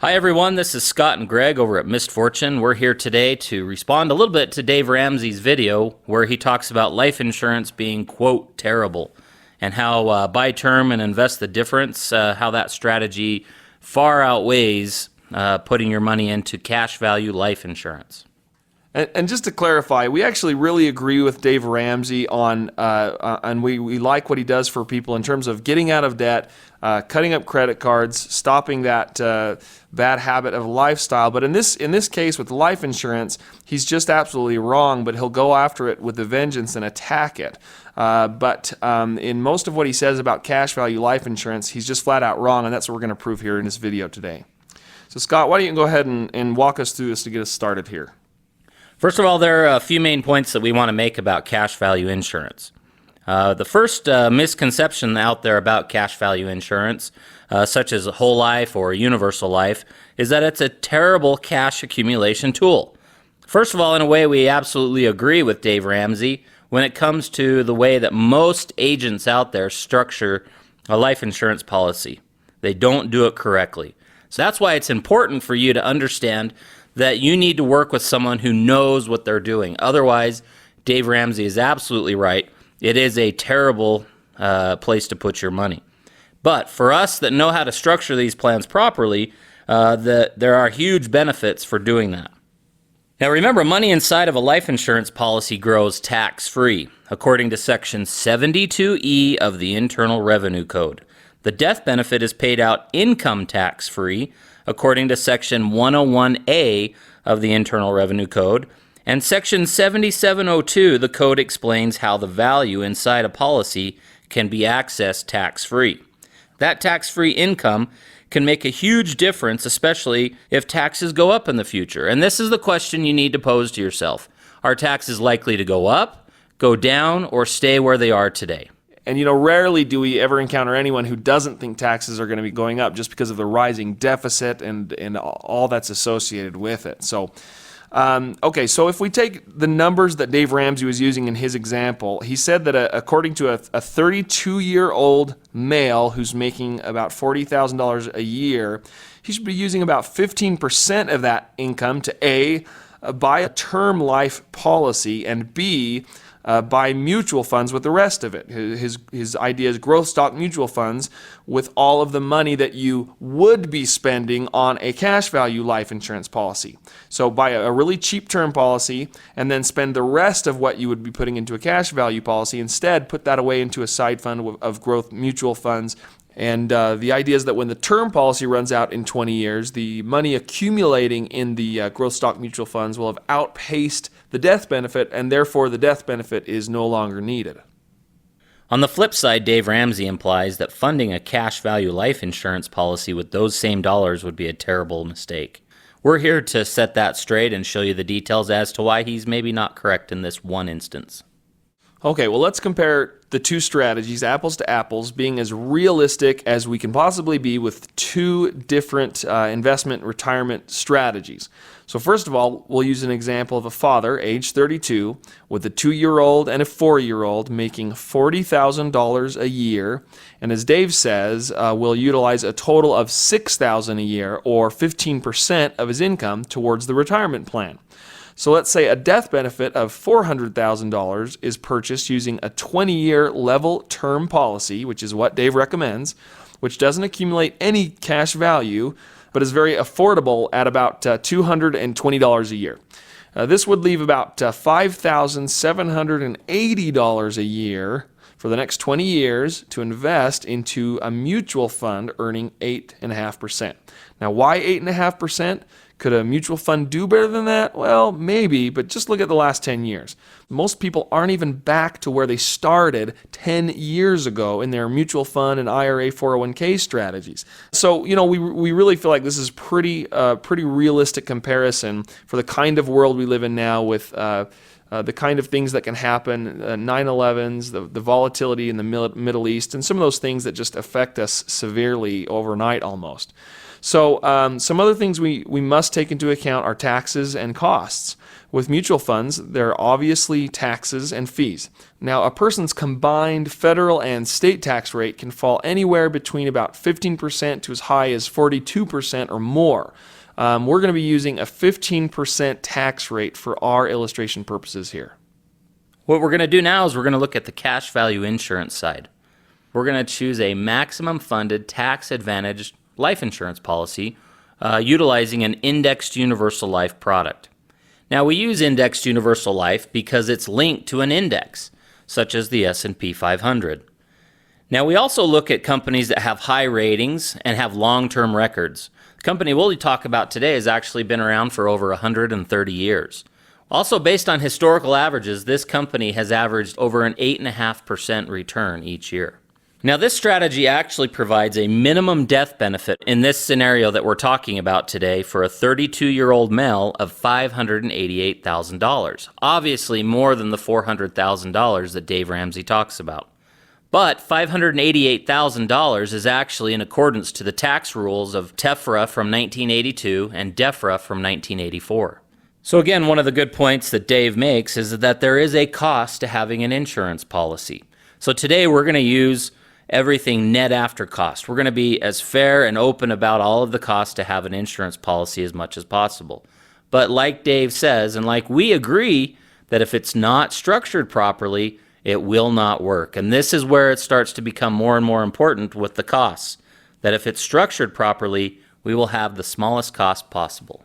Hi everyone, this is Scott and Greg over at Missed Fortune. We're here today to respond a little bit to Dave Ramsey's video where he talks about life insurance being, quote, terrible, and how buy term and invest the difference, how that strategy far outweighs putting your money into cash value life insurance. And just to clarify, we actually really agree with Dave Ramsey on we like what he does for people in terms of getting out of debt, cutting up credit cards, stopping that bad habit of lifestyle. But in this case with life insurance, he's just absolutely wrong, but he'll go after it with a vengeance and attack it. But in most of what he says about cash value life insurance, he's just flat out wrong, and that's what we're going to prove here in this video today. So Scott, why don't you go ahead and walk us through this to get us started here? First of all, there are a few main points that we want to make about cash value insurance. The first misconception out there about cash value insurance, such as a whole life or universal life, is that it's a terrible cash accumulation tool. First of all, in a way, we absolutely agree with Dave Ramsey when it comes to the way that most agents out there structure a life insurance policy. They don't do it correctly. So that's why it's important for you to understand that you need to work with someone who knows what they're doing. Otherwise, Dave Ramsey is absolutely right. It is a terrible place to put your money. But for us that know how to structure these plans properly, there are huge benefits for doing that. Now remember, money inside of a life insurance policy grows tax-free, according to Section 72E of the Internal Revenue Code. The death benefit is paid out income tax-free, according to Section 101A of the Internal Revenue Code. And Section 7702, the code explains how the value inside a policy can be accessed tax-free. That tax-free income can make a huge difference, especially if taxes go up in the future. And this is the question you need to pose to yourself. Are taxes likely to go up, go down, or stay where they are today? And rarely do we ever encounter anyone who doesn't think taxes are going to be going up just because of the rising deficit and all that's associated with it. So, okay, so if we take the numbers that Dave Ramsey was using in his example, he said that according to a 32-year-old male who's making about $40,000 a year, he should be using about 15% of that income to A, buy a term life policy, and B, buy mutual funds with the rest of it. His idea is growth stock mutual funds with all of the money that you would be spending on a cash value life insurance policy. So buy a really cheap term policy and then spend the rest of what you would be putting into a cash value policy. Instead, put that away into a side fund of growth mutual funds. And the idea is that when the term policy runs out in 20 years, the money accumulating in the growth stock mutual funds will have outpaced the death benefit, and therefore the death benefit is no longer needed. On the flip side, Dave Ramsey implies that funding a cash value life insurance policy with those same dollars would be a terrible mistake. We're here to set that straight and show you the details as to why he's maybe not correct in this one instance. Okay, well, let's compare the two strategies, apples to apples, being as realistic as we can possibly be with two different investment retirement strategies. So first of all, we'll use an example of a father, age 32, with a 2-year-old and a 4-year-old making $40,000 a year. And as Dave says, we'll utilize a total of $6,000 a year, or 15% of his income, towards the retirement plan. So let's say a death benefit of $400,000 is purchased using a 20-year level term policy, which is what Dave recommends, which doesn't accumulate any cash value, but is very affordable at about $220 a year. This would leave about $5,780 a year for the next 20 years to invest into a mutual fund earning 8.5%. Now, why 8.5%? Could a mutual fund do better than that? Well, maybe, but just look at the last 10 years. Most people aren't even back to where they started 10 years ago in their mutual fund and IRA 401k strategies. So, we really feel like this is pretty realistic comparison for the kind of world we live in now with the kind of things that can happen, 9/11s, the volatility in the Middle East, and some of those things that just affect us severely overnight almost. So some other things we must take into account are taxes and costs. With mutual funds, there are obviously taxes and fees. Now, a person's combined federal and state tax rate can fall anywhere between about 15% to as high as 42% or more. We're going to be using a 15% tax rate for our illustration purposes here. What we're going to do now is we're going to look at the cash value insurance side. We're going to choose a maximum funded tax advantaged life insurance policy utilizing an indexed universal life product. Now, we use indexed universal life because it's linked to an index, such as the S&P 500. Now, we also look at companies that have high ratings and have long-term records. The company we'll talk about today has actually been around for over 130 years. Also, based on historical averages, this company has averaged over an 8.5% return each year. Now, this strategy actually provides a minimum death benefit in this scenario that we're talking about today for a 32-year-old male of $588,000. Obviously, more than the $400,000 that Dave Ramsey talks about. But $588,000 is actually in accordance to the tax rules of TEFRA from 1982 and DEFRA from 1984. So again, one of the good points that Dave makes is that there is a cost to having an insurance policy. So today we're going to use everything net after cost. We're going to be as fair and open about all of the costs to have an insurance policy as much as possible. But like Dave says, and like we agree, that if it's not structured properly, it will not work. And this is where it starts to become more and more important with the costs, that if it's structured properly, we will have the smallest cost possible.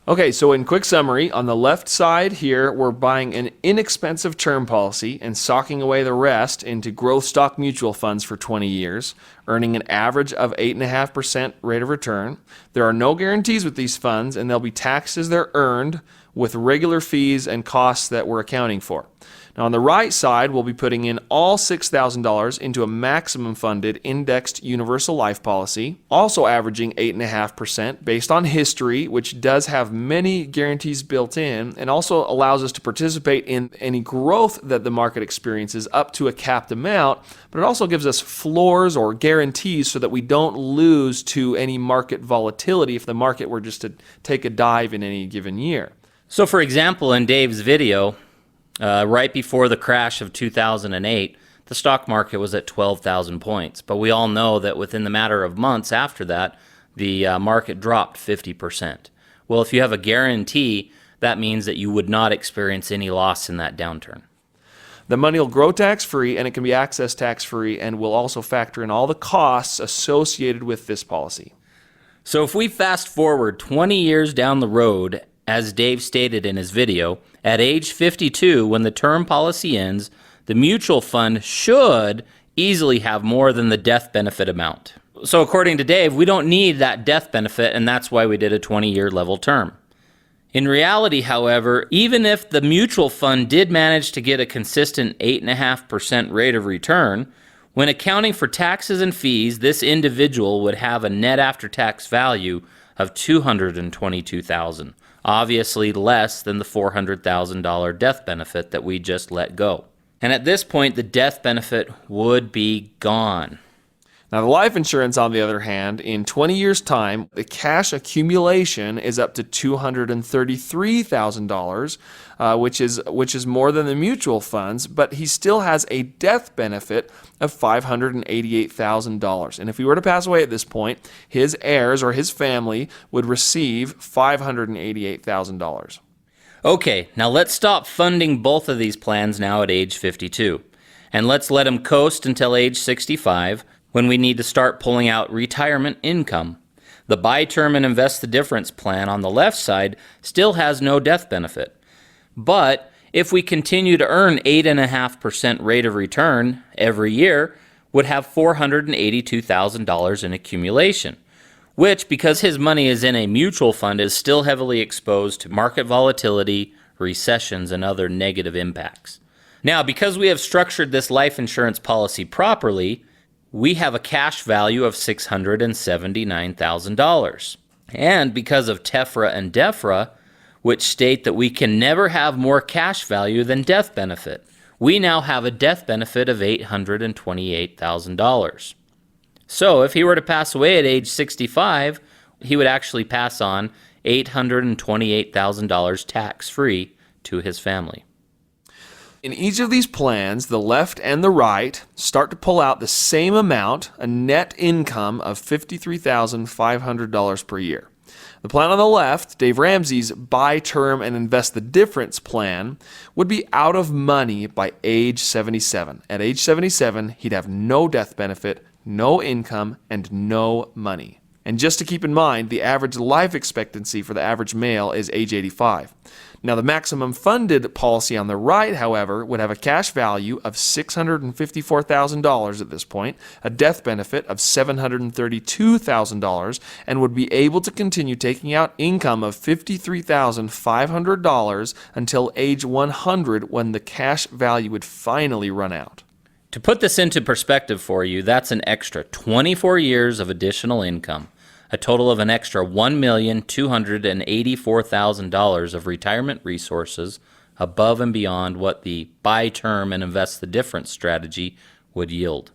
Okay, so in quick summary, on the left side here, we're buying an inexpensive term policy and socking away the rest into growth stock mutual funds for 20 years, earning an average of 8.5% rate of return. There are no guarantees with these funds, and they'll be taxed as they're earned with regular fees and costs that we're accounting for. Now on the right side, we'll be putting in all $6,000 into a maximum funded indexed universal life policy, also averaging 8.5% based on history, which does have many guarantees built in and also allows us to participate in any growth that the market experiences up to a capped amount, but it also gives us floors or guarantees so that we don't lose to any market volatility if the market were just to take a dive in any given year. So for example, in Dave's video, right before the crash of 2008, the stock market was at 12,000 points. But we all know that within the matter of months after that, the market dropped 50%. Well, if you have a guarantee, that means that you would not experience any loss in that downturn. The money will grow tax-free, and it can be accessed tax-free, and will also factor in all the costs associated with this policy. So if we fast forward 20 years down the road, as Dave stated in his video, at age 52, when the term policy ends, the mutual fund should easily have more than the death benefit amount. So according to Dave, we don't need that death benefit, and that's why we did a 20-year level term. In reality, however, even if the mutual fund did manage to get a consistent 8.5% rate of return, when accounting for taxes and fees, this individual would have a net after-tax value of $222,000. Obviously less than the $400,000 death benefit that we just let go. And at this point, the death benefit would be gone. Now, the life insurance, on the other hand, in 20 years' time, the cash accumulation is up to $233,000, which is more than the mutual funds, but he still has a death benefit of $588,000. And if he were to pass away at this point, his heirs or his family would receive $588,000. Okay, now let's stop funding both of these plans now at age 52. And let's let him coast until age 65, when we need to start pulling out retirement income. The buy term and invest the difference plan on the left side still has no death benefit. But if we continue to earn 8.5% rate of return every year, would have $482,000 in accumulation, which, because his money is in a mutual fund, is still heavily exposed to market volatility, recessions, and other negative impacts. Now, because we have structured this life insurance policy properly, we have a cash value of $679,000. And because of TEFRA and DEFRA, which state that we can never have more cash value than death benefit, we now have a death benefit of $828,000. So if he were to pass away at age 65, he would actually pass on $828,000 tax-free to his family. In each of these plans, the left and the right start to pull out the same amount, a net income of $53,500 per year. The plan on the left, Dave Ramsey's buy term and invest the difference plan, would be out of money by age 77. At age 77, he'd have no death benefit, no income, and no money. And just to keep in mind, the average life expectancy for the average male is age 85. Now, the maximum funded policy on the right, however, would have a cash value of $654,000 at this point, a death benefit of $732,000, and would be able to continue taking out income of $53,500 until age 100, when the cash value would finally run out. To put this into perspective for you, that's an extra 24 years of additional income, a total of an extra $1,284,000 of retirement resources above and beyond what the buy term and invest the difference strategy would yield.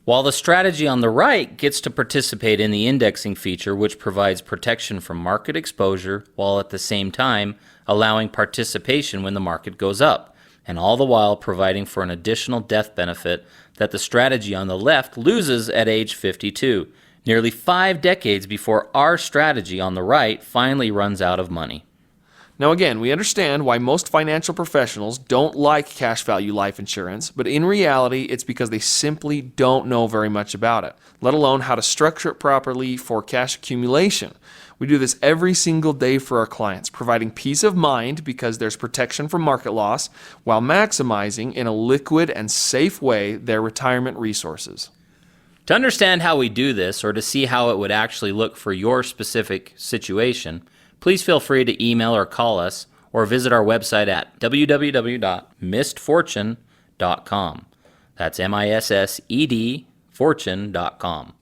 While the strategy on the right gets to participate in the indexing feature, which provides protection from market exposure while at the same time allowing participation when the market goes up, and all the while providing for an additional death benefit that the strategy on the left loses at age 52, nearly 5 decades before our strategy on the right finally runs out of money. Now again, we understand why most financial professionals don't like cash value life insurance, but in reality, it's because they simply don't know very much about it, let alone how to structure it properly for cash accumulation. We do this every single day for our clients, providing peace of mind because there's protection from market loss, while maximizing in a liquid and safe way their retirement resources. To understand how we do this, or to see how it would actually look for your specific situation, please feel free to email or call us, or visit our website at www.missedfortune.com. That's MISSED fortune.com.